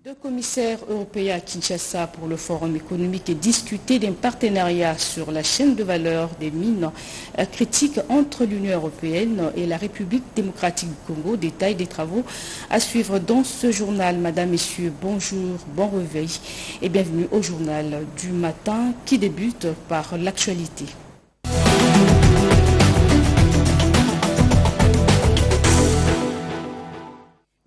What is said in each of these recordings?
Deux commissaires européens à Kinshasa pour le Forum économique et discuté d'un partenariat sur la chaîne de valeur des mines critiques entre l'Union européenne et la République démocratique du Congo. Détail des travaux à suivre dans ce journal. Madame, Messieurs, bonjour, bon réveil et bienvenue au journal du matin qui débute par l'actualité.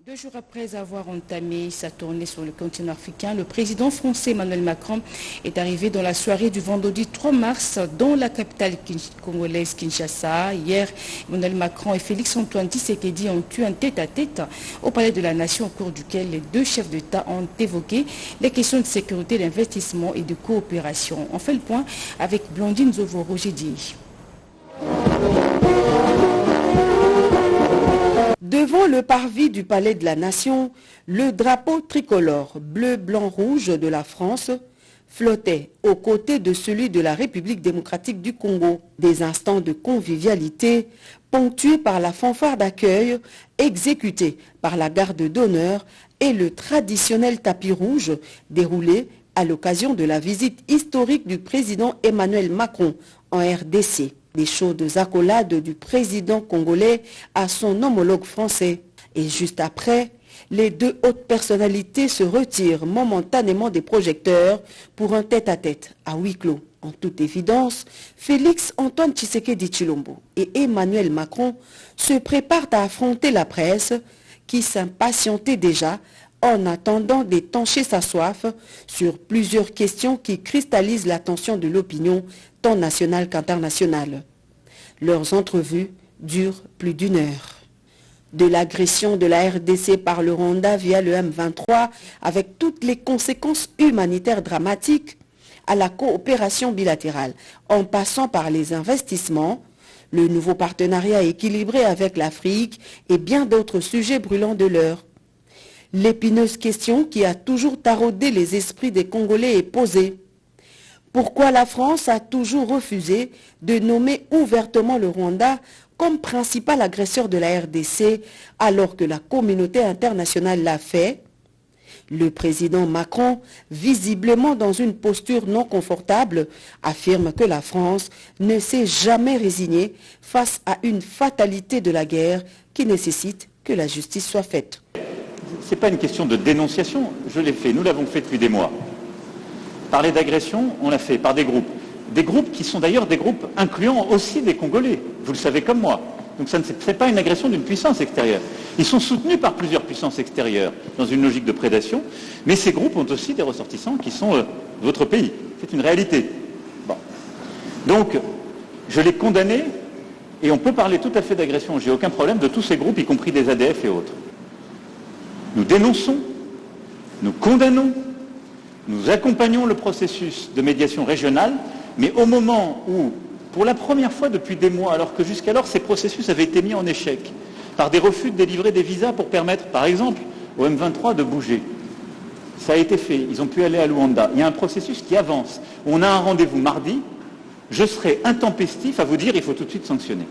2 jours après avoir entamé sa tournée sur le continent africain, le président français Emmanuel Macron est arrivé dans la soirée du vendredi 3 mars dans la capitale congolaise Kinshasa. Hier, Emmanuel Macron et Félix-Antoine Tshisekedi ont eu un tête-à-tête au Palais de la Nation au cours duquel les deux chefs d'État ont évoqué les questions de sécurité, d'investissement et de coopération. On fait le point avec Blandine Zovo-Roger-Dié. Devant le parvis du Palais de la Nation, le drapeau tricolore bleu, blanc, rouge de la France flottait aux côtés de celui de la République démocratique du Congo. Des instants de convivialité ponctués par la fanfare d'accueil exécutée par la garde d'honneur et le traditionnel tapis rouge déroulé à l'occasion de la visite historique du président Emmanuel Macron en RDC. Des chaudes accolades du président congolais à son homologue français. Et juste après, les deux hautes personnalités se retirent momentanément des projecteurs pour un tête-à-tête à huis clos. En toute évidence, Félix-Antoine Tshisekedi Tshilombo et Emmanuel Macron se préparent à affronter la presse qui s'impatientait déjà en attendant d'étancher sa soif sur plusieurs questions qui cristallisent l'attention de l'opinion tant nationale qu'internationale. Leurs entrevues durent plus d'1 heure. De l'agression de la RDC par le Rwanda via le M23 avec toutes les conséquences humanitaires dramatiques à la coopération bilatérale, en passant par les investissements, le nouveau partenariat équilibré avec l'Afrique et bien d'autres sujets brûlants de l'heure. L'épineuse question qui a toujours taraudé les esprits des Congolais est posée. Pourquoi la France a toujours refusé de nommer ouvertement le Rwanda comme principal agresseur de la RDC alors que la communauté internationale l'a fait? Le président Macron, visiblement dans une posture non confortable, affirme que la France ne s'est jamais résignée face à une fatalité de la guerre qui nécessite que la justice soit faite. Ce n'est pas une question de dénonciation, je l'ai fait, nous l'avons fait depuis des mois. Parler d'agression, on l'a fait par des groupes qui sont d'ailleurs des groupes incluant aussi des Congolais, vous le savez comme moi. Donc ça ne c'est pas une agression d'une puissance extérieure. Ils sont soutenus par plusieurs puissances extérieures dans une logique de prédation, mais ces groupes ont aussi des ressortissants qui sont de votre pays. C'est une réalité. Bon. Donc, je l'ai condamné, et on peut parler tout à fait d'agression, j'ai aucun problème, de tous ces groupes, y compris des ADF et autres. Nous dénonçons, nous condamnons, nous accompagnons le processus de médiation régionale, mais au moment où, pour la première fois depuis des mois, alors que jusqu'alors ces processus avaient été mis en échec par des refus de délivrer des visas pour permettre, par exemple, au M23 de bouger. Ça a été fait, ils ont pu aller à Luanda. Il y a un processus qui avance. On a un rendez-vous mardi, je serai intempestif à vous dire il faut tout de suite sanctionner.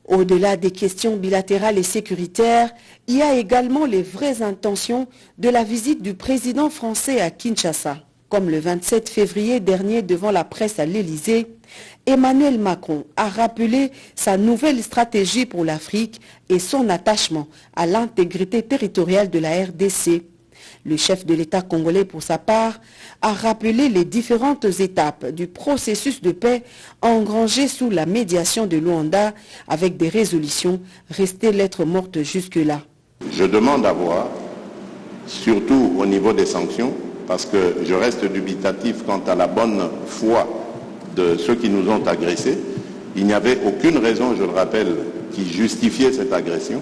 Au-delà des questions bilatérales et sécuritaires, il y a également les vraies intentions de la visite du président français à Kinshasa. Comme le 27 février dernier devant la presse à l'Élysée, Emmanuel Macron a rappelé sa nouvelle stratégie pour l'Afrique et son attachement à l'intégrité territoriale de la RDC. Le chef de l'État congolais, pour sa part, a rappelé les différentes étapes du processus de paix engrangé sous la médiation de Luanda avec des résolutions restées lettres mortes jusque-là. Je demande à voir, surtout au niveau des sanctions, parce que je reste dubitatif quant à la bonne foi de ceux qui nous ont agressés. Il n'y avait aucune raison, je le rappelle, qui justifiait cette agression,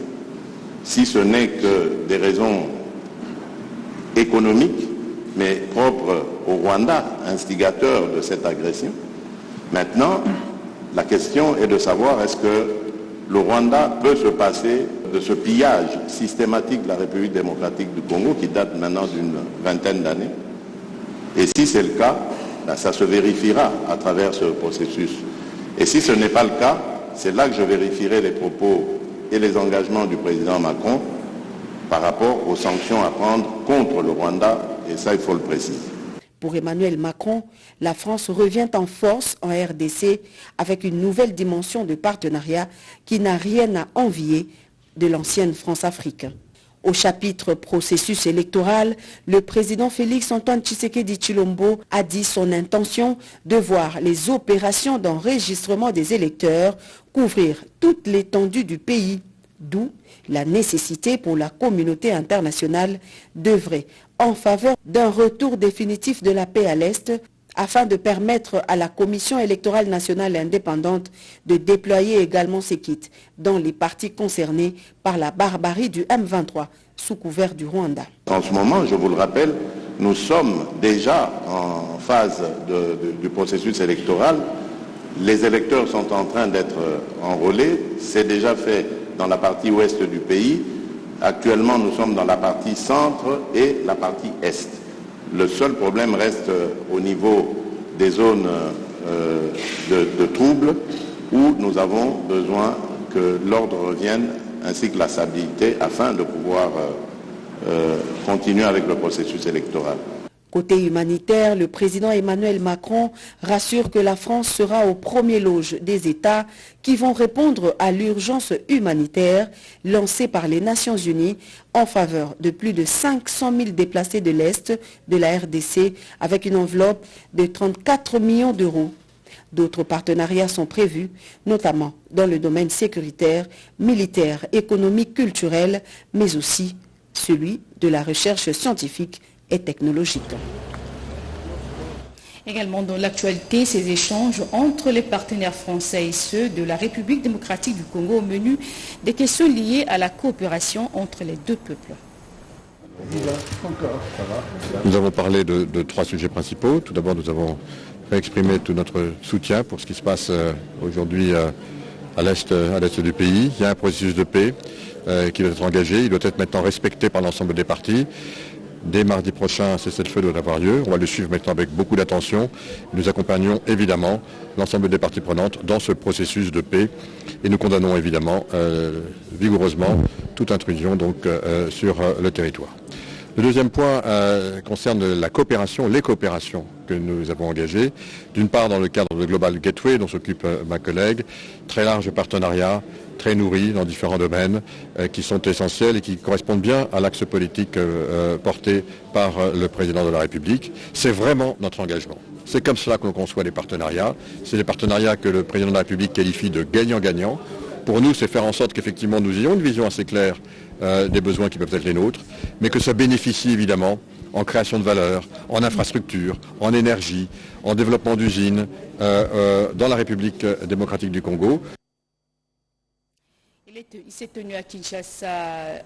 si ce n'est que des raisons économiques, mais propres au Rwanda, instigateur de cette agression. Maintenant, la question est de savoir est-ce que le Rwanda peut se passer de ce pillage systématique de la République démocratique du Congo qui date maintenant d'une 20aine d'années. Et si c'est le cas, ça se vérifiera à travers ce processus. Et si ce n'est pas le cas, c'est là que je vérifierai les propos et les engagements du président Macron par rapport aux sanctions à prendre contre le Rwanda, et ça il faut le préciser. Pour Emmanuel Macron, la France revient en force en RDC avec une nouvelle dimension de partenariat qui n'a rien à envier de l'ancienne France-Afrique. Au chapitre processus électoral, le président Félix-Antoine Tshisekedi Tshilombo a dit son intention de voir les opérations d'enregistrement des électeurs couvrir toute l'étendue du pays, d'où la nécessité pour la communauté internationale d'œuvrer en faveur d'un retour définitif de la paix à l'Est afin de permettre à la Commission électorale nationale indépendante de déployer également ses kits dans les parties concernées par la barbarie du M23 sous couvert du Rwanda. En ce moment, je vous le rappelle, nous sommes déjà en phase du processus électoral. Les électeurs sont en train d'être enrôlés. C'est déjà fait dans la partie ouest du pays. Actuellement, nous sommes dans la partie centre et la partie est. Le seul problème reste au niveau des zones de troubles où nous avons besoin que l'ordre revienne ainsi que la stabilité afin de pouvoir continuer avec le processus électoral. Côté humanitaire, le président Emmanuel Macron rassure que la France sera au premier loge des États qui vont répondre à l'urgence humanitaire lancée par les Nations Unies en faveur de plus de 500 000 déplacés de l'Est de la RDC avec une enveloppe de 34 millions d'euros. D'autres partenariats sont prévus, notamment dans le domaine sécuritaire, militaire, économique, culturel, mais aussi celui de la recherche scientifique et technologique. Également dans l'actualité, ces échanges entre les partenaires français et ceux de la République démocratique du Congo au menu des questions liées à la coopération entre les deux peuples. Nous avons parlé de trois sujets principaux. Tout d'abord, nous avons exprimé tout notre soutien pour ce qui se passe aujourd'hui à l'est du pays. Il y a un processus de paix qui doit être engagé. Il doit être maintenant respecté par l'ensemble des parties. Dès mardi prochain, cessez-le-feu doit avoir lieu. On va le suivre maintenant avec beaucoup d'attention. Nous accompagnons évidemment l'ensemble des parties prenantes dans ce processus de paix et nous condamnons évidemment vigoureusement toute intrusion sur le territoire. Le deuxième point concerne la coopération, les coopérations que nous avons engagées. D'une part dans le cadre de Global Gateway dont s'occupe ma collègue, très large partenariat, très nourri dans différents domaines qui sont essentiels et qui correspondent bien à l'axe politique porté par le président de la République. C'est vraiment notre engagement. C'est comme cela qu'on conçoit les partenariats. C'est des partenariats que le président de la République qualifie de gagnant-gagnant. Pour nous, c'est faire en sorte qu'effectivement nous ayons une vision assez claire des besoins qui peuvent être les nôtres, mais que ça bénéficie évidemment en création de valeur, en infrastructure, en énergie, en développement d'usines dans la République démocratique du Congo. Il s'est tenu à Kinshasa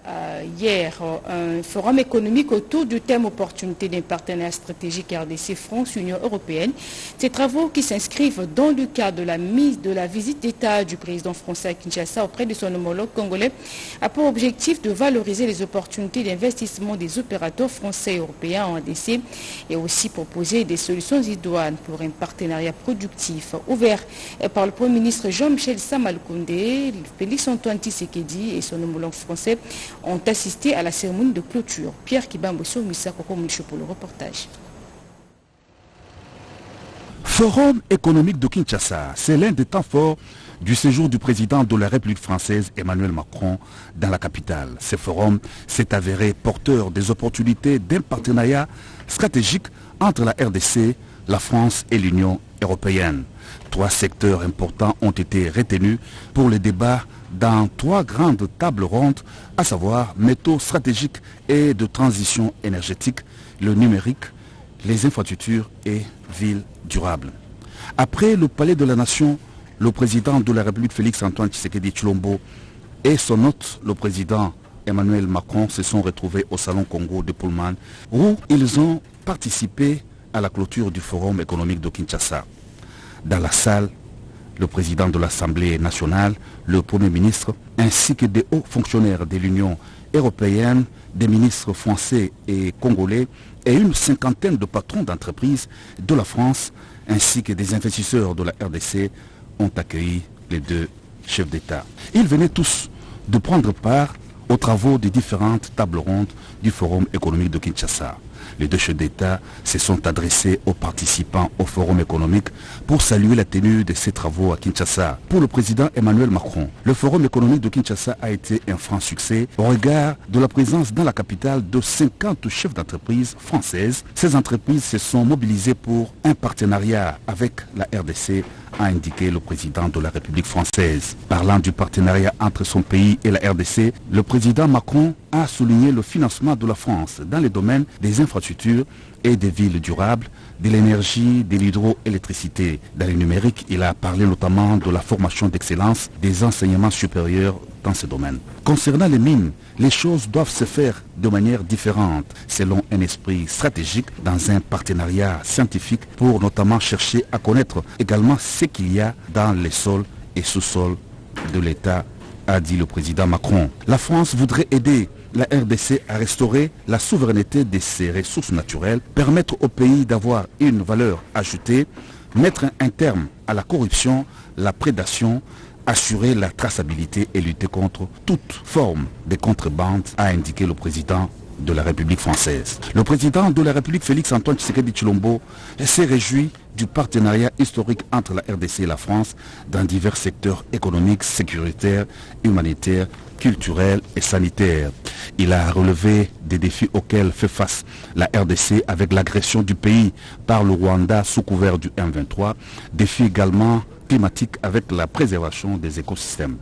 hier un forum économique autour du thème opportunité d'un partenaire stratégique RDC-France-Union européenne. Ces travaux qui s'inscrivent dans le cadre de la visite d'État du président français à Kinshasa auprès de son homologue congolais a pour objectif de valoriser les opportunités d'investissement des opérateurs français et européens en RDC et aussi proposer des solutions idoines pour un partenariat productif ouvert par le Premier ministre Jean-Michel Sama-Lukonde. Félix-Antoine Tshisekedi et son homologue français ont assisté à la cérémonie de clôture. Pierre Kibamboso, Missa Koko Moucho pour le reportage. Forum économique de Kinshasa, c'est l'un des temps forts du séjour du président de la République française Emmanuel Macron dans la capitale. Ce forum s'est avéré porteur des opportunités d'un partenariat stratégique entre la RDC, la France et l'Union européenne. 3 secteurs importants ont été retenus pour les débats dans 3 grandes tables rondes, à savoir métaux stratégiques et de transition énergétique, le numérique, les infrastructures et villes durables. Après le palais de la Nation, le président de la République Félix-Antoine Tshisekedi Tshilombo et son hôte, le président Emmanuel Macron, se sont retrouvés au Salon Congo de Pullman où ils ont participé à la clôture du Forum économique de Kinshasa. Dans la salle, le président de l'Assemblée nationale, le Premier ministre, ainsi que des hauts fonctionnaires de l'Union européenne, des ministres français et congolais et une 50aine de patrons d'entreprises de la France, ainsi que des investisseurs de la RDC, ont accueilli les 2 chefs d'État. Ils venaient tous de prendre part aux travaux des différentes tables rondes du Forum économique de Kinshasa. Les deux chefs d'État se sont adressés aux participants au Forum économique pour saluer la tenue de ces travaux à Kinshasa. Pour le président Emmanuel Macron, le Forum économique de Kinshasa a été un franc succès au regard de la présence dans la capitale de 50 chefs d'entreprise françaises. Ces entreprises se sont mobilisées pour un partenariat avec la RDC, a indiqué le président de la République française. Parlant du partenariat entre son pays et la RDC, le président Macron a souligné le financement de la France dans les domaines des infrastructures et des villes durables, de l'énergie, de l'hydroélectricité. Dans le numérique, il a parlé notamment de la formation d'excellence des enseignements supérieurs dans ce domaine. Concernant les mines, les choses doivent se faire de manière différente, selon un esprit stratégique dans un partenariat scientifique pour notamment chercher à connaître également ce qu'il y a dans les sols et sous-sols de l'État, a dit le président Macron. La France voudrait aider la RDC à restaurer la souveraineté de ses ressources naturelles, permettre au pays d'avoir une valeur ajoutée, mettre un terme à la corruption, la prédation, assurer la traçabilité et lutter contre toute forme de contrebande, a indiqué le président de la République française. Le président de la République, Félix Antoine Tshisekedi Tshilombo, s'est réjoui du partenariat historique entre la RDC et la France dans divers secteurs économiques, sécuritaires, humanitaires, culturels et sanitaires. Il a relevé des défis auxquels fait face la RDC avec l'agression du pays par le Rwanda sous couvert du M23, défis également climatique avec la préservation des écosystèmes.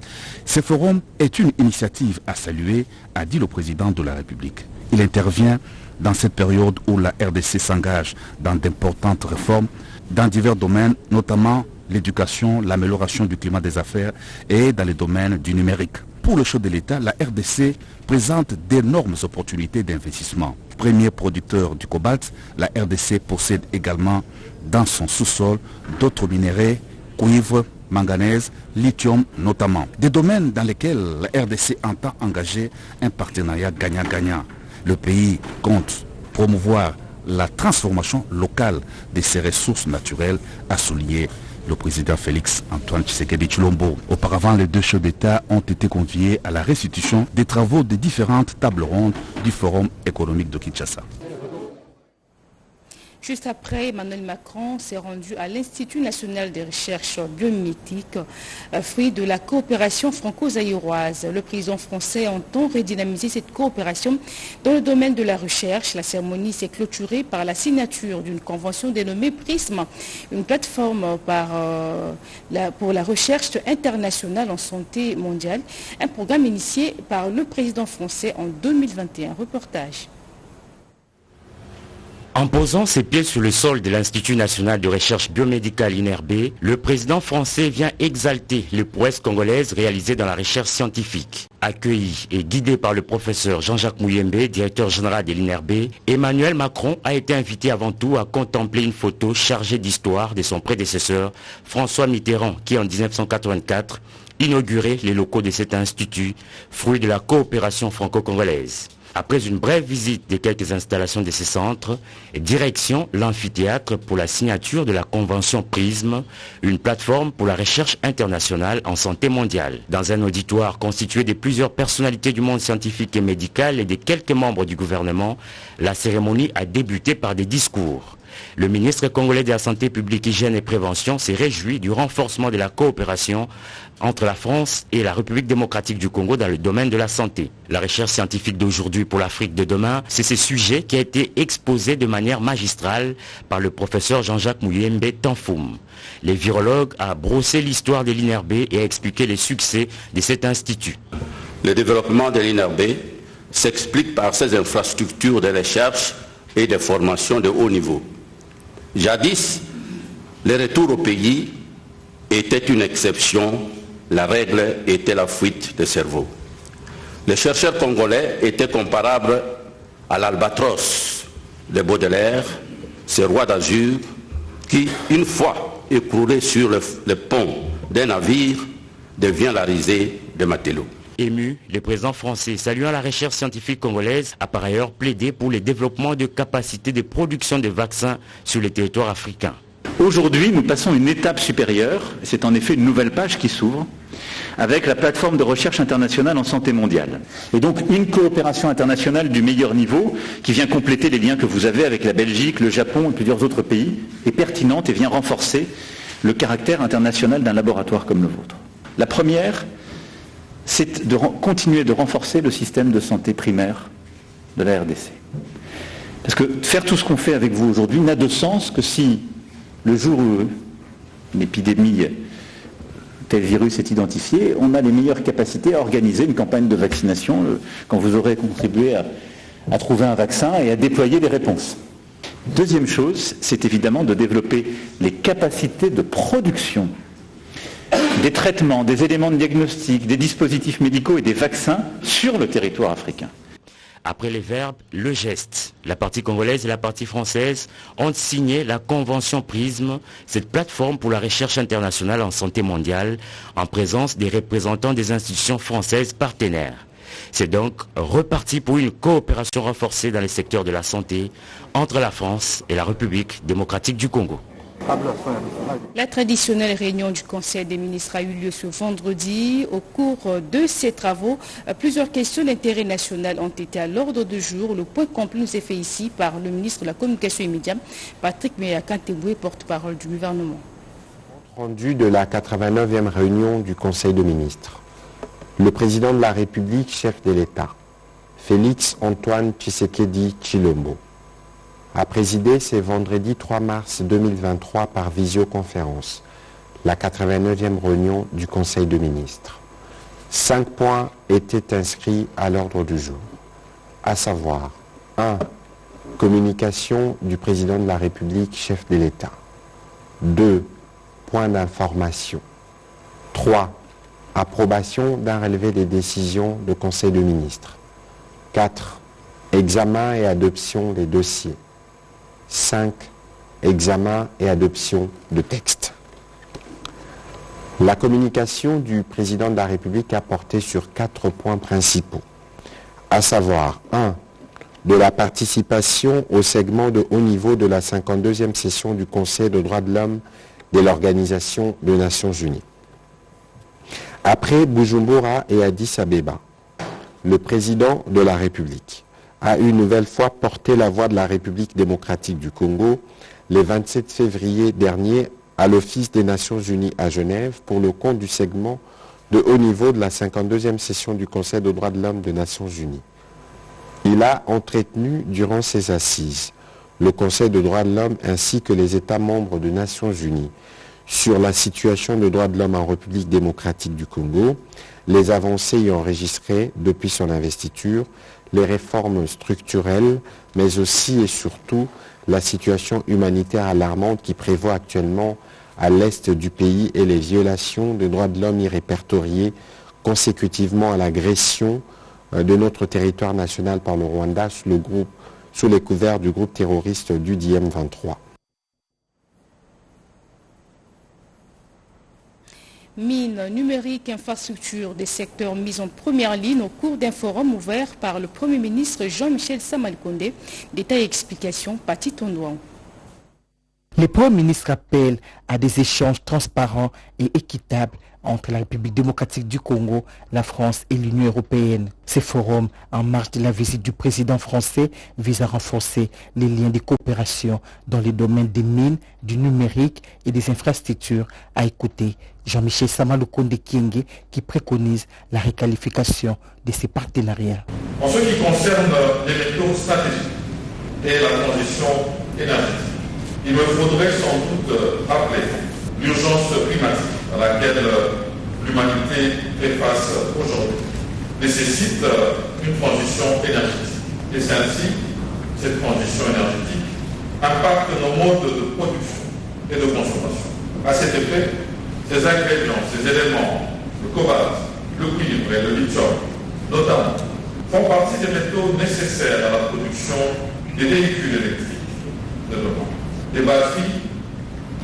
Ce forum est une initiative à saluer, a dit le président de la République. Il intervient dans cette période où la RDC s'engage dans d'importantes réformes dans divers domaines, notamment l'éducation, l'amélioration du climat des affaires et dans les domaines du numérique. Pour le chef de l'État, la RDC présente d'énormes opportunités d'investissement. Premier producteur du cobalt, la RDC possède également dans son sous-sol d'autres minéraux, cuivre, manganèse, lithium notamment. Des domaines dans lesquels la RDC entend engager un partenariat gagnant-gagnant. Le pays compte promouvoir la transformation locale de ses ressources naturelles, a souligné le président Félix Antoine Tshisekedi Tshilombo. Auparavant, les deux chefs d'État ont été conviés à la restitution des travaux des différentes tables rondes du Forum économique de Kinshasa. Juste après, Emmanuel Macron s'est rendu à l'Institut national de recherche biomimétique, fruit de la coopération franco-zaïroise. Le président français entend redynamiser cette coopération dans le domaine de la recherche. La cérémonie s'est clôturée par la signature d'une convention dénommée PRISM, une plateforme pour la recherche internationale en santé mondiale, un programme initié par le président français en 2021. Reportage. En posant ses pieds sur le sol de l'Institut national de recherche biomédicale INRB, le président français vient exalter les prouesses congolaises réalisées dans la recherche scientifique. Accueilli et guidé par le professeur Jean-Jacques Mouyembe, directeur général de l'INRB, Emmanuel Macron a été invité avant tout à contempler une photo chargée d'histoire de son prédécesseur, François Mitterrand, qui en 1984 inaugurait les locaux de cet institut, fruit de la coopération franco-congolaise. Après une brève visite de quelques installations de ces centres, direction l'amphithéâtre pour la signature de la convention PRISM, une plateforme pour la recherche internationale en santé mondiale. Dans un auditoire constitué de plusieurs personnalités du monde scientifique et médical et de quelques membres du gouvernement, la cérémonie a débuté par des discours. Le ministre congolais de la Santé publique, Hygiène et Prévention s'est réjoui du renforcement de la coopération entre la France et la République démocratique du Congo dans le domaine de la santé. La recherche scientifique d'aujourd'hui pour l'Afrique de demain, c'est ce sujet qui a été exposé de manière magistrale par le professeur Jean-Jacques Mouyembe Tanfoum. Le virologue a brossé l'histoire de l'INRB et a expliqué les succès de cet institut. Le développement de l'INRB s'explique par ses infrastructures de recherche et de formation de haut niveau. Jadis, le retour au pays était une exception, la règle était la fuite des cerveaux. Les chercheurs congolais étaient comparables à l'albatros de Baudelaire, ce roi d'azur qui, une fois écroulé sur le pont d'un navire, devient la risée de matelot. Ému, le président français, saluant la recherche scientifique congolaise, a par ailleurs plaidé pour le développement de capacités de production de vaccins sur le territoire africain. Aujourd'hui, nous passons une étape supérieure, c'est en effet une nouvelle page qui s'ouvre, avec la plateforme de recherche internationale en santé mondiale. Et donc une coopération internationale du meilleur niveau, qui vient compléter les liens que vous avez avec la Belgique, le Japon et plusieurs autres pays, est pertinente et vient renforcer le caractère international d'un laboratoire comme le vôtre. La première, c'est de continuer de renforcer le système de santé primaire de la RDC. Parce que faire tout ce qu'on fait avec vous aujourd'hui n'a de sens que si, le jour où une épidémie, tel virus est identifié, on a les meilleures capacités à organiser une campagne de vaccination quand vous aurez contribué à trouver un vaccin et à déployer les réponses. Deuxième chose, c'est évidemment de développer les capacités de production des traitements, des éléments de diagnostic, des dispositifs médicaux et des vaccins sur le territoire africain. Après les verbes, le geste. La partie congolaise et la partie française ont signé la convention PRISM, cette plateforme pour la recherche internationale en santé mondiale, en présence des représentants des institutions françaises partenaires. C'est donc reparti pour une coopération renforcée dans les secteurs de la santé entre la France et la République démocratique du Congo. La traditionnelle réunion du Conseil des ministres a eu lieu ce vendredi. Au cours de ces travaux, plusieurs questions d'intérêt national ont été à l'ordre du jour. Le point complet nous est fait ici par le ministre de la Communication et Médias, Patrick Muyaya-Kanteboué, porte-parole du gouvernement. Rendu de la 89e réunion du Conseil des ministres. Le président de la République, chef de l'État, Félix Antoine Tshisekedi Tshilombo, a présidé ce vendredi 3 mars 2023 par visioconférence la 89e réunion du Conseil des ministres. 5 points étaient inscrits à l'ordre du jour, à savoir 1. Communication du président de la République, chef de l'État. 2. Point d'information. 3. Approbation d'un relevé des décisions du Conseil des ministres. 4. Examen et adoption des dossiers. 5. Examen et adoption de textes. La communication du président de la République a porté sur 4 points principaux, à savoir 1. De la participation au segment de haut niveau de la 52e session du Conseil des droits de l'homme de l'Organisation des Nations Unies. Après Bujumbura et Addis Abeba, le président de la République a une nouvelle fois porté la voix de la République démocratique du Congo le 27 février dernier à l'Office des Nations Unies à Genève pour le compte du segment de haut niveau de la 52e session du Conseil des droits de l'homme des Nations Unies. Il a entretenu durant ses assises le Conseil des droits de l'homme ainsi que les États membres des Nations Unies sur la situation des droits de l'homme en République démocratique du Congo, les avancées y enregistrées depuis son investiture, les réformes structurelles, mais aussi et surtout la situation humanitaire alarmante qui prévaut actuellement à l'est du pays et les violations des droits de l'homme y répertoriées consécutivement à l'agression de notre territoire national par le Rwanda sous les couverts du groupe terroriste d'UDM 23. Mines, numérique, infrastructure, des secteurs mis en première ligne au cours d'un forum ouvert par le Premier ministre Jean-Michel Sama-Lukonde. Détails et explications, Pati Tondouan. Le Premier ministre appelle à des échanges transparents et équitables entre la République démocratique du Congo, la France et l'Union européenne. Ce forum, en marge de la visite du président français, vise à renforcer les liens de coopération dans les domaines des mines, du numérique et des infrastructures. À écouter Jean-Michel Sama-Lukonde Kyenge qui préconise la réqualification de ces partenariats. En ce qui concerne les métaux stratégiques et la transition énergétique, il me faudrait sans doute rappeler l'urgence climatique à laquelle l'humanité fait face aujourd'hui nécessite une transition énergétique. Et celle-ci, cette transition énergétique, impacte nos modes de production et de consommation. À cet effet, ces ingrédients, ces éléments, le cobalt, le cuivre et le lithium, notamment, font partie des métaux nécessaires à la production des véhicules électriques de demain, des batteries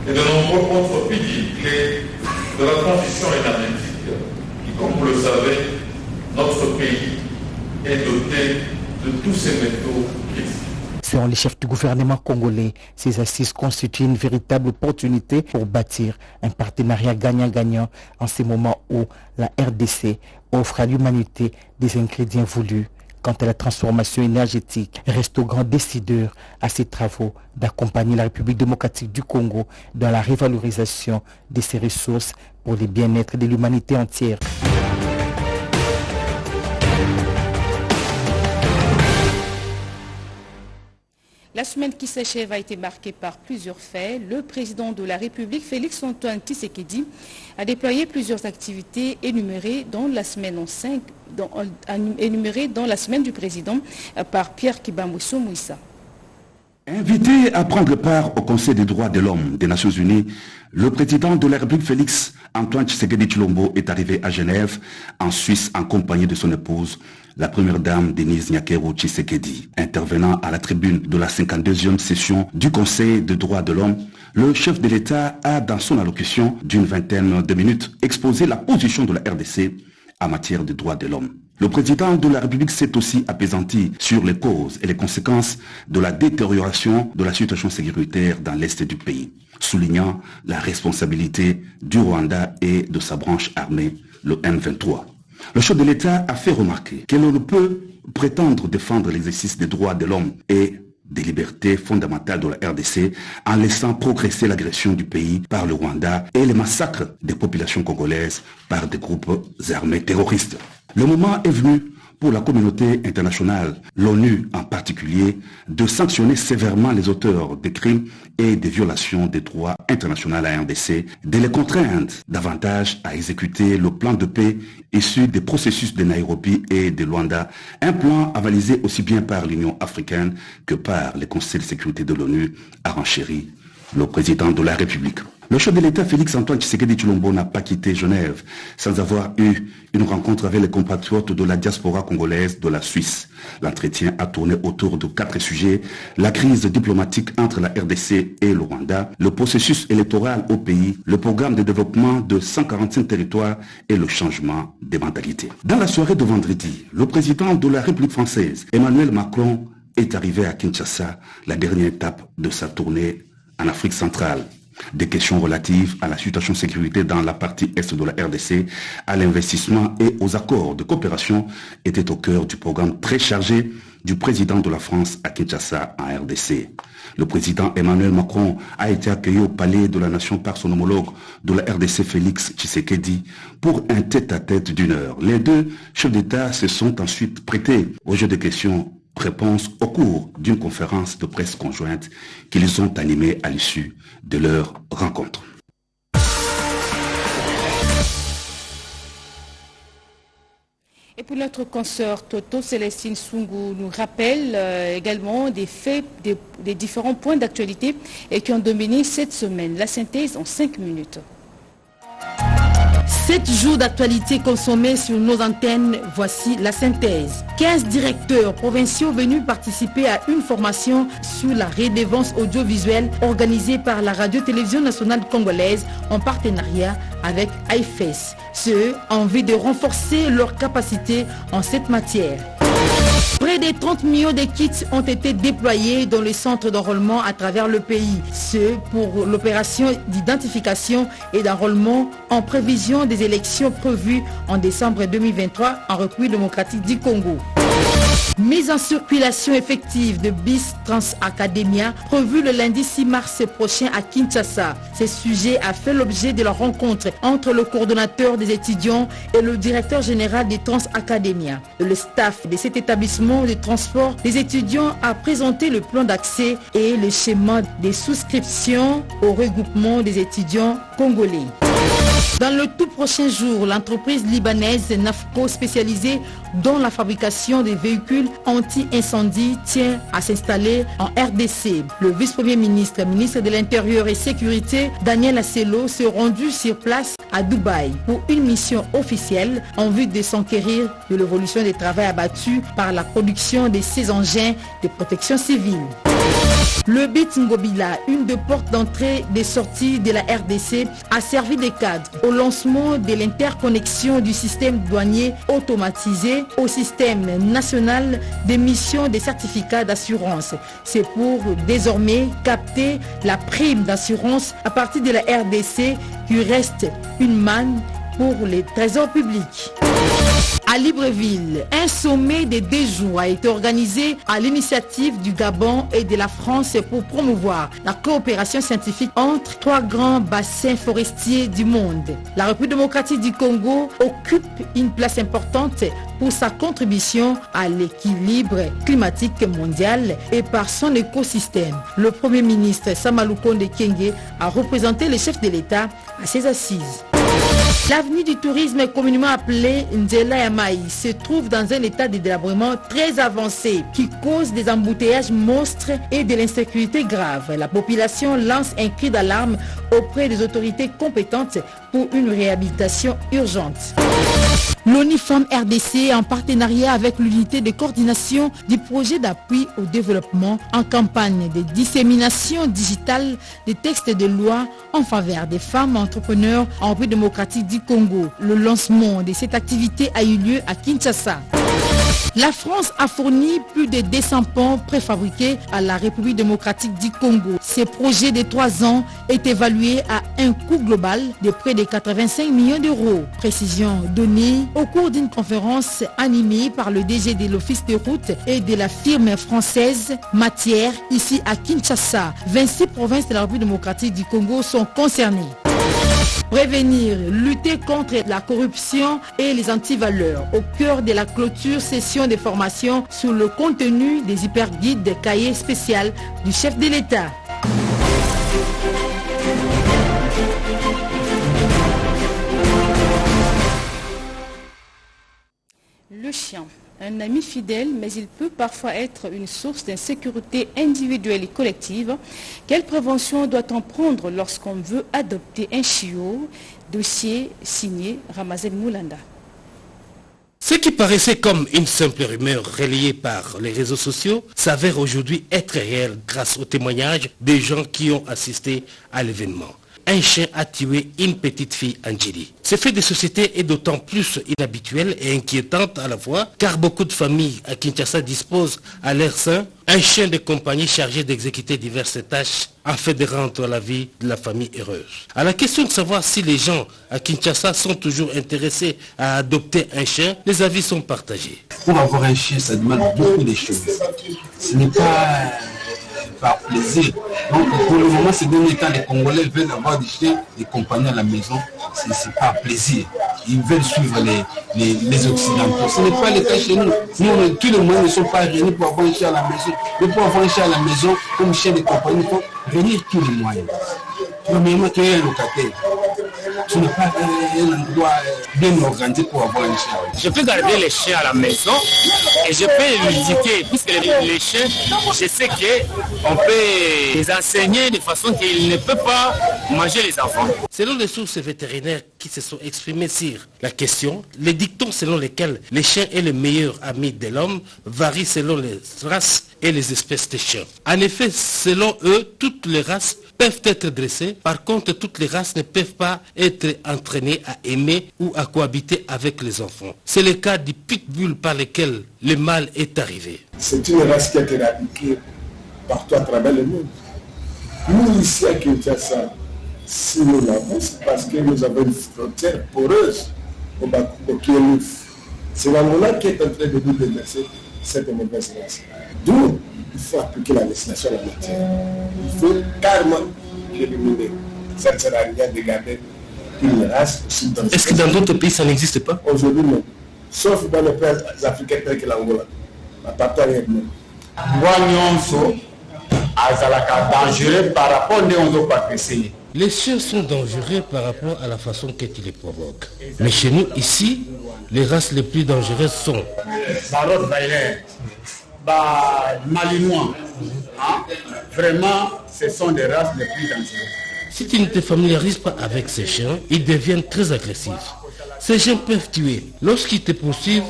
et de nombreux autres piliers clés de la transition énergétique qui, comme vous le savez, notre pays est doté de tous ces métaux critiques. Selon les chefs du gouvernement congolais, ces assises constituent une véritable opportunité pour bâtir un partenariat gagnant-gagnant en ces moments où la RDC offre à l'humanité des ingrédients voulus. Quant à la transformation énergétique, reste au grand décideur à ces travaux d'accompagner la République démocratique du Congo dans la révalorisation de ses ressources pour le bien-être de l'humanité entière. La semaine qui s'achève a été marquée par plusieurs faits. Le président de la République, Félix Antoine Tshisekedi, a déployé plusieurs activités énumérées dans la semaine du président par Pierre Kibambousso Mouissa. Invité à prendre part au Conseil des droits de l'homme des Nations Unies, le président de la République Félix Antoine Tshisekedi Tshilombo est arrivé à Genève, en Suisse, en compagnie de son épouse, la première dame Denise Nyakero Tshisekedi. Intervenant à la tribune de la 52e session du Conseil des droits de l'homme, le chef de l'État a, dans son allocution d'une vingtaine de minutes, exposé la position de la RDC en matière de droits de l'homme. Le président de la République s'est aussi apaisanti sur les causes et les conséquences de la détérioration de la situation sécuritaire dans l'Est du pays, soulignant la responsabilité du Rwanda et de sa branche armée, le M23. Le chef de l'État a fait remarquer que l'on ne peut prétendre défendre l'exercice des droits de l'homme et des libertés fondamentales de la RDC en laissant progresser l'agression du pays par le Rwanda et les massacres des populations congolaises par des groupes armés terroristes. Le moment est venu pour la communauté internationale, l'ONU en particulier, de sanctionner sévèrement les auteurs des crimes et des violations des droits internationaux à la RDC, de les contraindre davantage à exécuter le plan de paix issu des processus de Nairobi et de Luanda, un plan avalisé aussi bien par l'Union africaine que par le Conseil de sécurité de l'ONU, a renchéri le président de la République. Le chef de l'État Félix Antoine Tshisekedi Tshilombo n'a pas quitté Genève sans avoir eu une rencontre avec les compatriotes de la diaspora congolaise de la Suisse. L'entretien a tourné autour de 4 sujets: la crise diplomatique entre la RDC et le Rwanda, le processus électoral au pays, le programme de développement de 145 territoires et le changement des mentalités. Dans la soirée de vendredi, le président de la République française, Emmanuel Macron, est arrivé à Kinshasa, la dernière étape de sa tournée en Afrique centrale. Des questions relatives à la situation de sécurité dans la partie est de la RDC, à l'investissement et aux accords de coopération étaient au cœur du programme très chargé du président de la France à Kinshasa en RDC. Le président Emmanuel Macron a été accueilli au Palais de la Nation par son homologue de la RDC Félix Tshisekedi pour un tête-à-tête d'1 heure. Les deux chefs d'État se sont ensuite prêtés au jeu de questions-réponses au cours d'une conférence de presse conjointe qu'ils ont animée à l'issue de leur rencontre. Et puis notre consoeur Toto Célestine Sungu nous rappelle également des faits, des différents points d'actualité qui ont dominé cette semaine. La synthèse en 5 minutes. 7 jours d'actualité consommés sur nos antennes, voici la synthèse. 15 directeurs provinciaux venus participer à une formation sur la redevance audiovisuelle organisée par la Radio-Télévision nationale congolaise en partenariat avec IFES. Ce, en vue de renforcer leurs capacités en cette matière. Près de 30 millions de kits ont été déployés dans les centres d'enrôlement à travers le pays. Ce pour l'opération d'identification et d'enrôlement en prévision des élections prévues en décembre 2023 en République démocratique du Congo. Mise en circulation effective de BIS Transacademia prévue le lundi 6 mars prochain à Kinshasa. Ce sujet a fait l'objet de la rencontre entre le coordonnateur des étudiants et le directeur général des Transacademia. Le staff de cet établissement de transport des étudiants a présenté le plan d'accès et le schéma des souscriptions au regroupement des étudiants congolais. Dans le tout prochain jour, l'entreprise libanaise NAFCO spécialisée dans la fabrication des véhicules anti-incendie tient à s'installer en RDC. Le vice-premier ministre, ministre de l'Intérieur et Sécurité, Daniel Asselo, s'est rendu sur place à Dubaï pour une mission officielle en vue de s'enquérir de l'évolution des travaux abattus par la production de ces engins de protection civile. Le BIT Ngobila, une des portes d'entrée des sorties de la RDC, a servi de cadre au lancement de l'interconnexion du système douanier automatisé au système national d'émission des certificats d'assurance. C'est pour désormais capter la prime d'assurance à partir de la RDC qui reste une manne pour les trésors publics. À Libreville, un sommet de 2 jours a été organisé à l'initiative du Gabon et de la France pour promouvoir la coopération scientifique entre 3 grands bassins forestiers du monde. La République démocratique du Congo occupe une place importante pour sa contribution à l'équilibre climatique mondial et par son écosystème. Le Premier ministre Sama Lukonde Kyenge a représenté le chef de l'État à ses assises. L'avenue du tourisme communément appelée Nzela Yamai se trouve dans un état de délabrement très avancé qui cause des embouteillages monstres et de l'insécurité grave. La population lance un cri d'alarme auprès des autorités compétentes pour une réhabilitation urgente. L'ONU Femmes RDC, en partenariat avec l'unité de coordination du projet d'appui au développement en campagne de dissémination digitale des textes de loi en faveur des femmes entrepreneurs en République démocratique du Congo. Le lancement de cette activité a eu lieu à Kinshasa. La France a fourni plus de 200 ponts préfabriqués à la République démocratique du Congo. Ce projet de 3 ans est évalué à un coût global de près de 85 millions d'euros. Précision donnée au cours d'une conférence animée par le DG de l'Office de route et de la firme française Matière ici à Kinshasa. 26 provinces de la République démocratique du Congo sont concernées. Prévenir, lutter contre la corruption et les antivaleurs. Au cœur de la clôture session de formation sur le contenu des hyperguides des cahiers spécial du chef de l'État. Le chien, un ami fidèle, mais il peut parfois être une source d'insécurité individuelle et collective. Quelle prévention doit-on prendre lorsqu'on veut adopter un chiot? Dossier signé Ramazel Moulanda. Ce qui paraissait comme une simple rumeur relayée par les réseaux sociaux s'avère aujourd'hui être réel grâce aux témoignages des gens qui ont assisté à l'événement. Un chien a tué une petite fille Angeli. Ce fait de société est d'autant plus inhabituel et inquiétant à la fois car beaucoup de familles à Kinshasa disposent à leur sein un chien de compagnie chargé d'exécuter diverses tâches afin de rendre la vie de la famille heureuse. À la question de savoir si les gens à Kinshasa sont toujours intéressés à adopter un chien, les avis sont partagés. Pour avoir un chien, ça demande beaucoup de choses. Ce n'est pas par plaisir. Donc pour le moment, ces derniers temps, les Congolais veulent avoir des chiens de compagnie à la maison. C'est par plaisir. Ils veulent suivre les Occidentaux. Ce n'est pas le cas chez nous. Nous, tous les moyens ne sont pas réunis pour avoir un chien à la maison. Mais pour avoir un chien à la maison, comme chien de compagnie, il faut réunir tous les moyens. Premièrement, qu'il y ait un locataire. Ce n'est pas un endroit bien organisé pour avoir un chien. Je peux garder les chiens à la maison et je peux l'éduquer, puisque les chiens, je sais qu'on peut les enseigner de façon qu'ils ne peuvent pas manger les enfants. Selon les sources vétérinaires qui se sont exprimées sur la question, les dictons selon lesquels les chiens est le meilleur ami de l'homme varient selon les races et les espèces de chiens. En effet, selon eux, toutes les races peuvent être dressées. Par contre, toutes les races ne peuvent pas être entraînées à aimer ou à cohabiter avec les enfants. C'est le cas du pitbull par lequel le mal est arrivé. C'est une race qui a été éradiquée partout à travers le monde. Nous, ici à Kinshasa, si nous l'avons, c'est parce que nous avons une frontière poreuse au Bakubo qui est l'ouf. C'est la monarque qui est en train de nous déverser cette mauvaise race. D'où il faut appliquer la législation à la matière. Il faut carrément l'éliminer. Ça ne sert à rien de garder une race aussi dans. Est-ce que dans d'autres pays ça n'existe pas? Aujourd'hui non. Sauf dans les pays africains tels que l'Angola. À partir de maintenant. Dangereux par rapport à les chiens sont dangereux par rapport à la façon qu'ils les provoquent. Mais chez nous, ici, les races les plus dangereuses sont Malinois. Vraiment, ce sont des races les plus dangereuses. Si tu ne te familiarises pas avec ces chiens, ils deviennent très agressifs. Ces chiens peuvent tuer. Lorsqu'ils te poursuivent,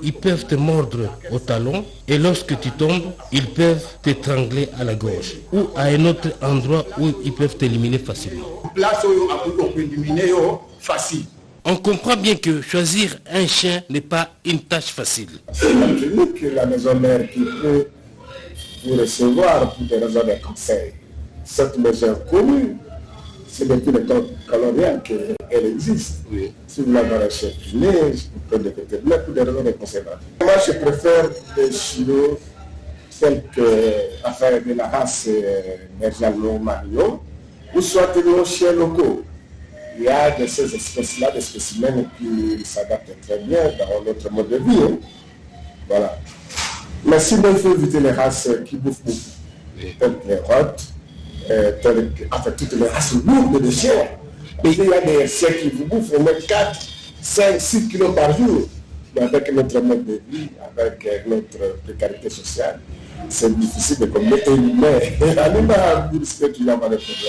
ils peuvent te mordre au talon et lorsque tu tombes, ils peuvent t'étrangler à la gorge ou à un autre endroit où ils peuvent t'éliminer facilement. On comprend bien que choisir un chien n'est pas une tâche facile. C'est maintenant que la maison mère qui peut vous recevoir pour des raisons de conseil. Cette maison commune, c'est depuis le temps colonial qu'elle existe. Oui. Si vous l'avez recherché, vous prenez des vétérinaires pour des raisons de conservation. Moi, je préfère les chiots tels que, enfin, de la race Merjalo Mario, ou soit nos chiens locaux. Il y a de ces espèces-là, des spécimens qui s'adaptent très bien dans notre mode de vie. Hein. Voilà. Mais sinon, il faut éviter les races qui bouffent beaucoup. Oui. Telles que les rottes, enfin toutes les races lourdes de chiens. Parce qu'il y a des chiens qui vous bouffent au moins 4, 5, 6 kilos par jour. Mais avec notre mode de vie, avec notre précarité sociale, c'est difficile de commettre un humain.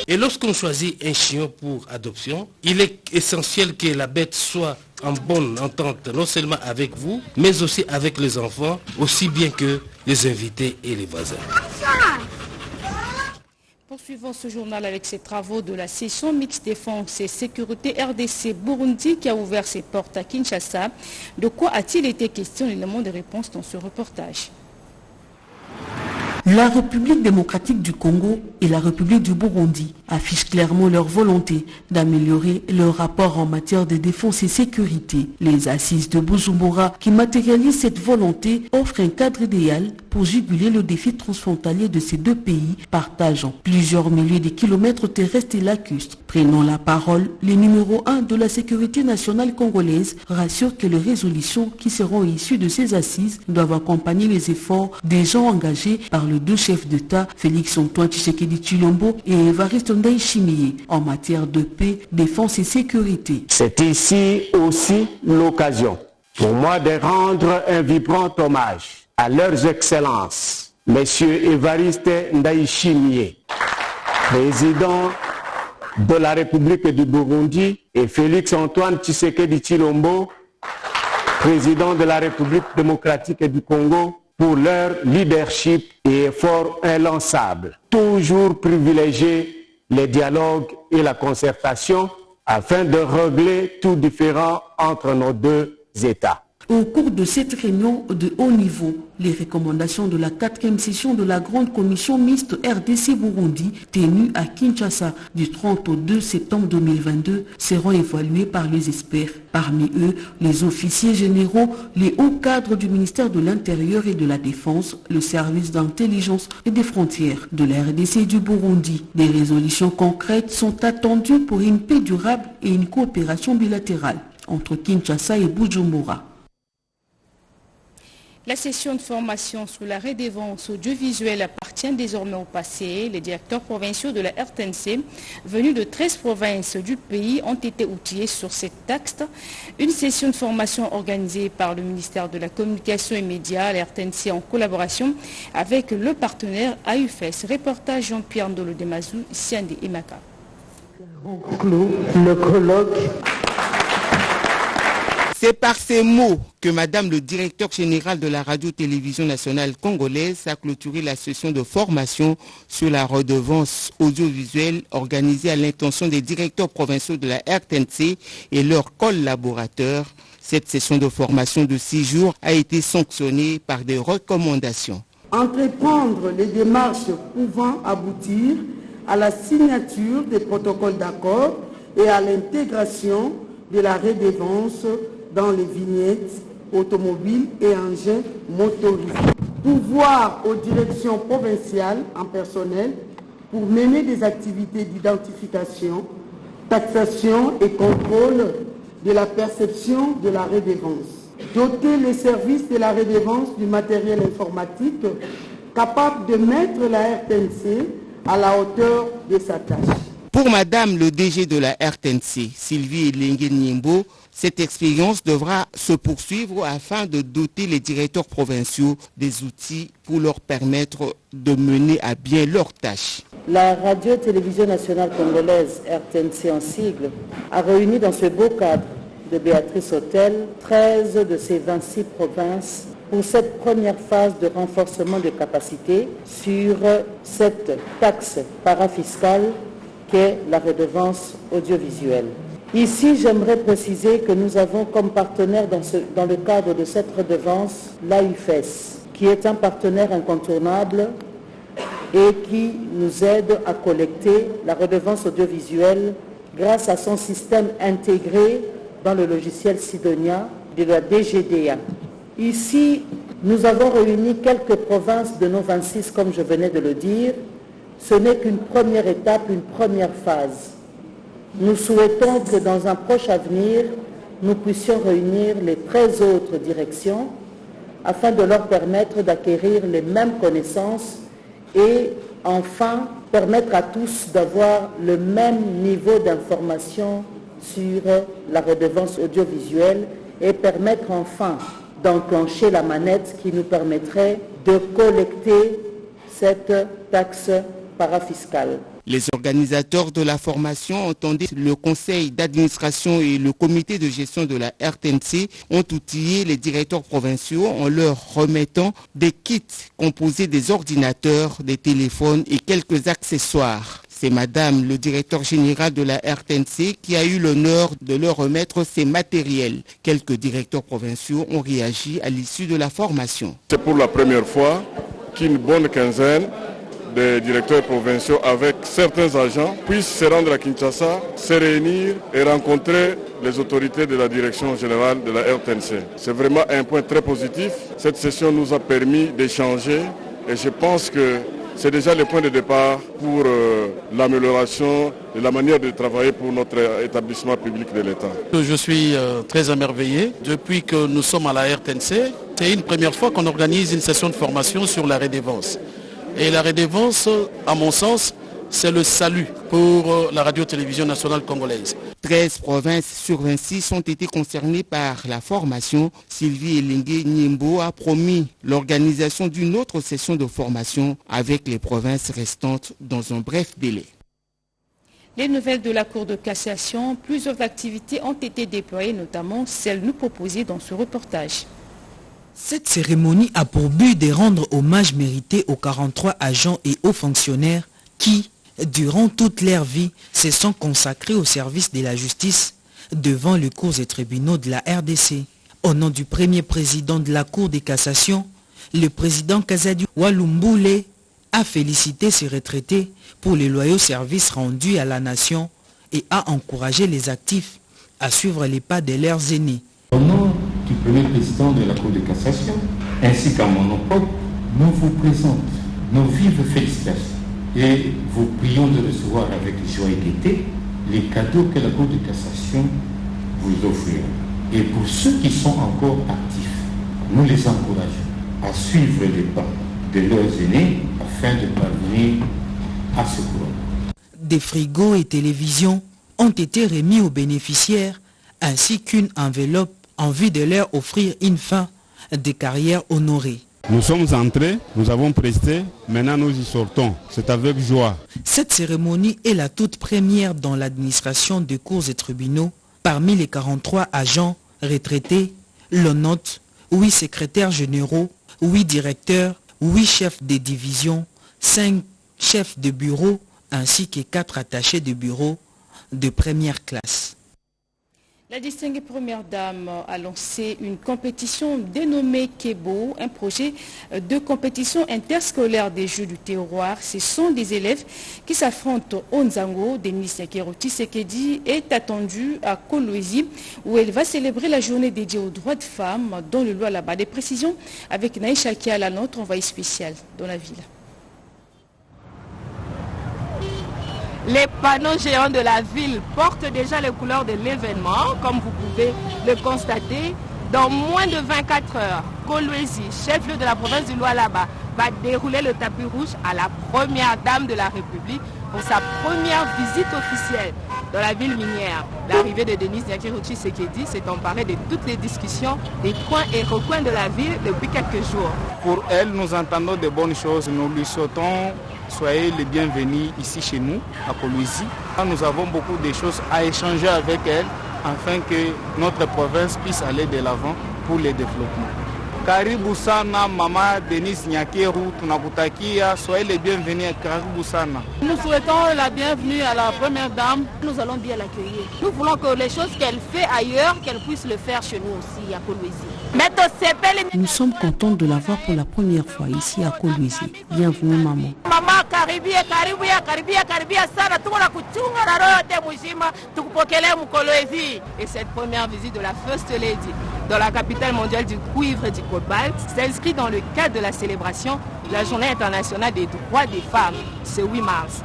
Et lorsqu'on choisit un chien pour adoption, il est essentiel que la bête soit en bonne entente non seulement avec vous, mais aussi avec les enfants, aussi bien que les invités et les voisins. Poursuivons ce journal avec ses travaux de la session mixte défense et sécurité RDC Burundi qui a ouvert ses portes à Kinshasa. De quoi a-t-il été question? L'élément de réponse dans ce reportage. La République démocratique du Congo et la République du Burundi affichent clairement leur volonté d'améliorer leur rapport en matière de défense et sécurité. Les assises de Bujumbura qui matérialisent cette volonté offrent un cadre idéal pour juguler le défi transfrontalier de ces deux pays partageant plusieurs milliers de kilomètres terrestres et lacustres. Prenant la parole, les numéros 1 de la sécurité nationale congolaise rassurent que les résolutions qui seront issues de ces assises doivent accompagner les efforts des gens engagés par le deux chefs d'État, Félix Antoine Tshisekedi Tshilombo et Évariste Ndayishimiye, en matière de paix, défense et sécurité. C'est ici aussi l'occasion pour moi de rendre un vibrant hommage à leurs excellences, Messieurs Évariste Ndayishimiye, président de la République du Burundi, et Félix Antoine Tshisekedi Tshilombo, président de la République démocratique du Congo, pour leur leadership et efforts inlançables. Toujours privilégier les dialogues et la concertation afin de régler tout différend entre nos deux États. Au cours de cette réunion de haut niveau, les recommandations de la 4e session de la Grande Commission mixte RDC-Burundi, tenue à Kinshasa du 30 au 2 septembre 2022, seront évaluées par les experts. Parmi eux, les officiers généraux, les hauts cadres du ministère de l'Intérieur et de la Défense, le service d'intelligence et des frontières de la RDC et du Burundi. Des résolutions concrètes sont attendues pour une paix durable et une coopération bilatérale entre Kinshasa et Bujumbura. La session de formation sur la redevance audiovisuelle appartient désormais au passé. Les directeurs provinciaux de la RTNC, venus de 13 provinces du pays, ont été outillés sur cette taxe. Une session de formation organisée par le ministère de la Communication et Médias, la RTNC en collaboration avec le partenaire AUFES. Reportage Jean-Pierre Ndolo Demazou, Siande Imaka. Le colloque. C'est par ces mots que Madame le directeur général de la radio-télévision nationale congolaise a clôturé la session de formation sur la redevance audiovisuelle organisée à l'intention des directeurs provinciaux de la RTNC et leurs collaborateurs. Cette session de formation de 6 jours a été sanctionnée par des recommandations. Entreprendre les démarches pouvant aboutir à la signature des protocoles d'accord et à l'intégration de la redevance dans les vignettes automobiles et engins motorisés. Pouvoir aux directions provinciales en personnel pour mener des activités d'identification, taxation et contrôle de la perception de la redevance. Doter les services de la redevance du matériel informatique capable de mettre la RTNC à la hauteur de sa tâche. Pour Madame le DG de la RTNC, Sylvie Elengue-Niembo, cette expérience devra se poursuivre afin de doter les directeurs provinciaux des outils pour leur permettre de mener à bien leurs tâches. La radio-télévision nationale congolaise, RTNC en sigle, a réuni dans ce beau cadre de Béatrice Hôtel 13 de ces 26 provinces pour cette première phase de renforcement de capacité sur cette taxe parafiscale qu'est la redevance audiovisuelle. Ici, j'aimerais préciser que nous avons comme partenaire dans le cadre de cette redevance l'AUFES, qui est un partenaire incontournable et qui nous aide à collecter la redevance audiovisuelle grâce à son système intégré dans le logiciel Sidonia de la DGDA. Ici, nous avons réuni quelques provinces de nos 26, comme je venais de le dire. Ce n'est qu'une première étape, une première phase. Nous souhaitons que dans un proche avenir, nous puissions réunir les 13 autres directions afin de leur permettre d'acquérir les mêmes connaissances et enfin permettre à tous d'avoir le même niveau d'information sur la redevance audiovisuelle et permettre enfin d'enclencher la manette qui nous permettrait de collecter cette taxe parafiscale. Les organisateurs de la formation, entendez le conseil d'administration et le comité de gestion de la RTNC, ont outillé les directeurs provinciaux en leur remettant des kits composés des ordinateurs, des téléphones et quelques accessoires. C'est Madame le directeur général de la RTNC qui a eu l'honneur de leur remettre ces matériels. Quelques directeurs provinciaux ont réagi à l'issue de la formation. C'est pour la première fois qu'une bonne quinzaine des directeurs provinciaux avec certains agents puissent se rendre à Kinshasa, se réunir et rencontrer les autorités de la direction générale de la RTNC. C'est vraiment un point très positif. Cette session nous a permis d'échanger et je pense que c'est déjà le point de départ pour l'amélioration de la manière de travailler pour notre établissement public de l'État. Je suis très émerveillé. Depuis que nous sommes à la RTNC, c'est une première fois qu'on organise une session de formation sur la redevance. Et la redevance, à mon sens, c'est le salut pour la radio-télévision nationale congolaise. 13 provinces sur 26 ont été concernées par la formation. Sylvie Elengue Nyembo a promis l'organisation d'une autre session de formation avec les provinces restantes dans un bref délai. Les nouvelles de la Cour de cassation, plusieurs activités ont été déployées, notamment celles nous proposées dans ce reportage. Cette cérémonie a pour but de rendre hommage mérité aux 43 agents et hauts fonctionnaires qui, durant toute leur vie, se sont consacrés au service de la justice devant les cours et tribunaux de la RDC. Au nom du premier président de la Cour de cassation, le président Kazadi Walumboule a félicité ces retraités pour les loyaux services rendus à la nation et a encouragé les actifs à suivre les pas de leurs aînés. Au nom du premier président de la Cour de cassation, ainsi qu'à mon nom propre, nous vous présentons nos vives félicitations et vous prions de recevoir avec joie et gaieté les cadeaux que la Cour de cassation vous offrira. Et pour ceux qui sont encore actifs, nous les encourageons à suivre les pas de leurs aînés afin de parvenir à ce courant. Des frigos et télévisions ont été remis aux bénéficiaires ainsi qu'une enveloppe en vue de leur offrir une fin de carrière honorée. Nous sommes entrés, nous avons presté, maintenant nous y sortons. C'est avec joie. Cette cérémonie est la toute première dans l'administration des cours et tribunaux. Parmi les 43 agents retraités, l'on note 8 secrétaires généraux, 8 directeurs, 8 chefs de division, 5 chefs de bureau ainsi que 4 attachés de bureau de première classe. La distinguée première dame a lancé une compétition dénommée Kebo, un projet de compétition interscolaire des Jeux du terroir. Ce sont des élèves qui s'affrontent au Nzango. Denis Nyakero Tshisekedi est attendue à Kolwezi où elle va célébrer la journée dédiée aux droits de femmes dans le Lualaba. Des précisions avec Naïcha Kiala, notre envoyé spécial dans la ville. Les panneaux géants de la ville portent déjà les couleurs de l'événement, comme vous pouvez le constater. Dans moins de 24 heures, Kolwezi, chef-lieu de la province du Lualaba, va dérouler le tapis rouge à la première dame de la République pour sa première visite officielle dans la ville minière. L'arrivée de Denis Nyakero Tshisekedi s'est emparée de toutes les discussions des coins et recoins de la ville depuis quelques jours. Pour elle, nous entendons de bonnes choses. Nous lui souhaitons soyez les bienvenus ici chez nous, à Kolwezi. Nous avons beaucoup de choses à échanger avec elle afin que notre province puisse aller de l'avant pour le développement. Karibu sana Mama Denise Nyakeru, tunakutakia, soyez les bienvenus à Karibu sana. Nous souhaitons la bienvenue à la première dame. Nous allons bien l'accueillir. Nous voulons que les choses qu'elle fait ailleurs, qu'elle puisse le faire chez nous aussi à Kolwezi. Nous sommes contents de la voir pour la première fois ici à Kolwezi. Bienvenue maman. Maman karibia sana tukona kuchunga na roho yote mzima tukupokelea mkolwezi. Et cette première visite de la First Lady dans la capitale mondiale du cuivre et du cobalt s'inscrit dans le cadre de la célébration de la Journée internationale des droits des femmes, ce 8 mars.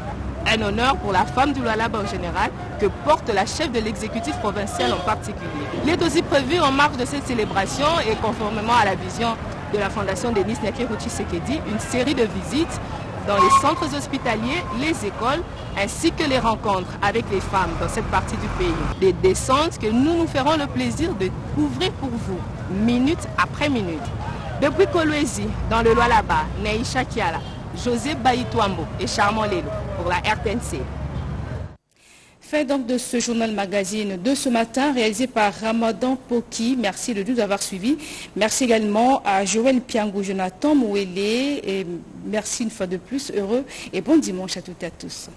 Un honneur pour la femme du Lualaba en général que porte la chef de l'exécutif provincial en particulier. Il est aussi prévu en marge de cette célébration et conformément à la vision de la fondation Denis Nyakeru Tshisekedi, une série de visites dans les centres hospitaliers, les écoles, ainsi que les rencontres avec les femmes dans cette partie du pays. Des descentes que nous ferons le plaisir de couvrir pour vous, minute après minute. Depuis Kolwezi, dans le Lualaba, Neisha Kiala, José Baïtouambo et Charmant Lelo pour la RTNC. Fin donc de ce journal magazine de ce matin réalisé par Ramadan Poki. Merci de nous avoir suivis. Merci également à Joël Piangou, Jonathan Mouélé et merci une fois de plus. Heureux et bon dimanche à toutes et à tous.